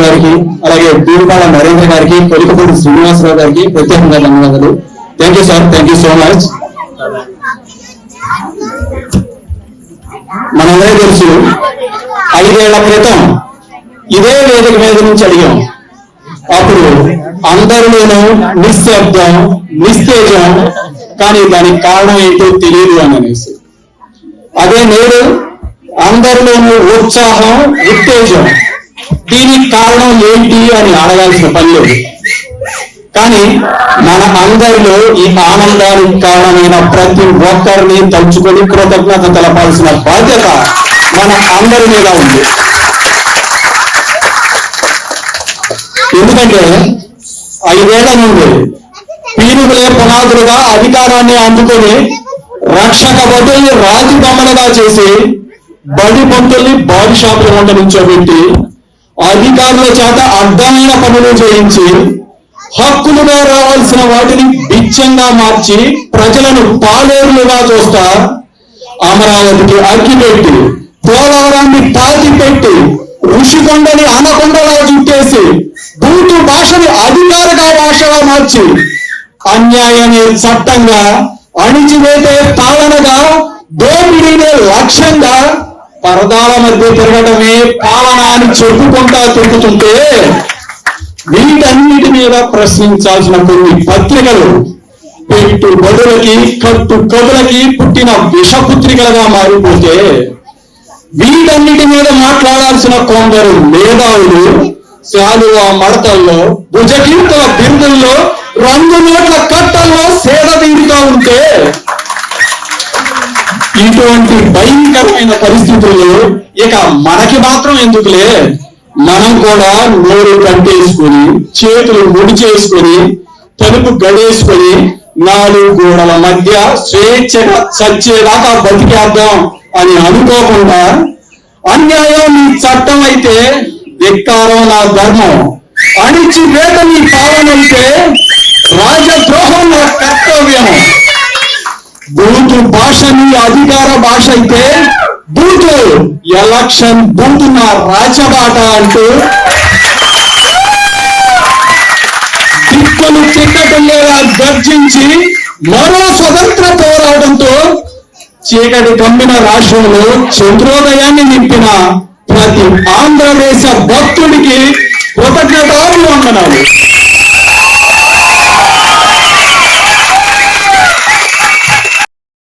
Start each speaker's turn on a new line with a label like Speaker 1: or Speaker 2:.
Speaker 1: గారికి అలాగే బీరుపాల నరేంద్ర గారికి కొలికపూడి శ్రీనివాసరావు గారికి ప్రత్యేకంగా ధన్యవాదాలు. Thank you sir, thank you so much. మనందరూ తెలుసు 5 ఏళ్ల క్రితం ఇదే వేదిక మీద నుంచి అడిగాం. అప్పుడు అందరిలోనూ నిశ్శబ్దం, నిస్తేజం, కానీ దానికి కారణం ఏంటో తెలియదు అని అనేసి. అదే నేడు అందరిలోనూ ఉత్సాహం, ఉత్తేజం. దీనికి కారణం ఏంటి అని అడగాల్సిన పని లేదు. కానీ మన అందరిలో ఈ ఆనందానికి కారణమైన ప్రతి ఒక్కరిని తలుచుకొని కృతజ్ఞత తెలపాల్సిన బాధ్యత మన అందరి మీద ఉంది. ఎందుకంటే 5 ఏళ్ల నుండి పీనుగులే పునాదులుగా అధికారాన్ని అందుకొని రక్షక భటుల్ని రాతి బొమ్మలుగా చేసి బడి పంతుల్ని బాడీ షాపుల వంట నుంచోబెట్టి అధికారుల చేత అడ్డమైన పనులు చేయించి హక్కులుగా రావాల్సిన వాటిని బిచ్చంగా మార్చి ప్రజలను పాలేరులుగా చూస్తా అమరావతికి అగ్గిపెట్టి పోలవరాన్ని పాతి పెట్టి ఋషికొండని అనకొండలా చుట్టేసి బూతు భాషని అధికారిక భాషగా మార్చి అన్యాయమే చట్టంగా, అణిచివేతే పాలనగా, దోపిడీనే లక్ష్యంగా పరదాల మధ్య తిరగడమే పాలన అని చెప్పుకుంటా తిరుగుతుంటే వీటన్నిటి మీద ప్రశ్నించాల్సిన కొన్ని పత్రికలు పెట్టుబడులకి, కట్టుకథలకి పుట్టిన విషపుత్రికలుగా మారిపోతే వీటన్నిటి మీద మాట్లాడాల్సిన కొందరు మేధావులు శాలువా మడతల్లో, భుజకీర్తుల బిందుల్లో, రంగు నోట్ల కట్టల్లో సేద తీరుగా ఉంటే ఇటువంటి భయంకరమైన పరిస్థితుల్లో ఇక మనకి మాత్రం ఎందుకులే, మనం కూడా నోరు కట్టేసుకొని, చేతులు ముడిచేసుకొని, తలుపు గడేసుకొని 4 గోడల మధ్య స్వేచ్ఛగా చచ్చేదాకా బతికేద్దాం అని అనుకోకుండా అన్యాయం నీ చట్టం అయితే ధిక్కారం నా ధర్మం, అణిచివేత నీ పాలన అయితే రాజద్రోహం నా కర్తవ్యం, బూతు భాష నీ అధికార భాష అయితే బూతు ఎలక్షన్ బూతు నా రాజబాట అంటూ దిక్కులు చిక్కటంగా గర్జించి మరో స్వతంత్ర పోరాటంతో చీకటి కమ్మిన రాష్ట్రంలో చంద్రోదయాన్ని నింపిన ప్రతి ఆంధ్రదేశ భక్తుడికి కృతజ్ఞతాభివందనాలు.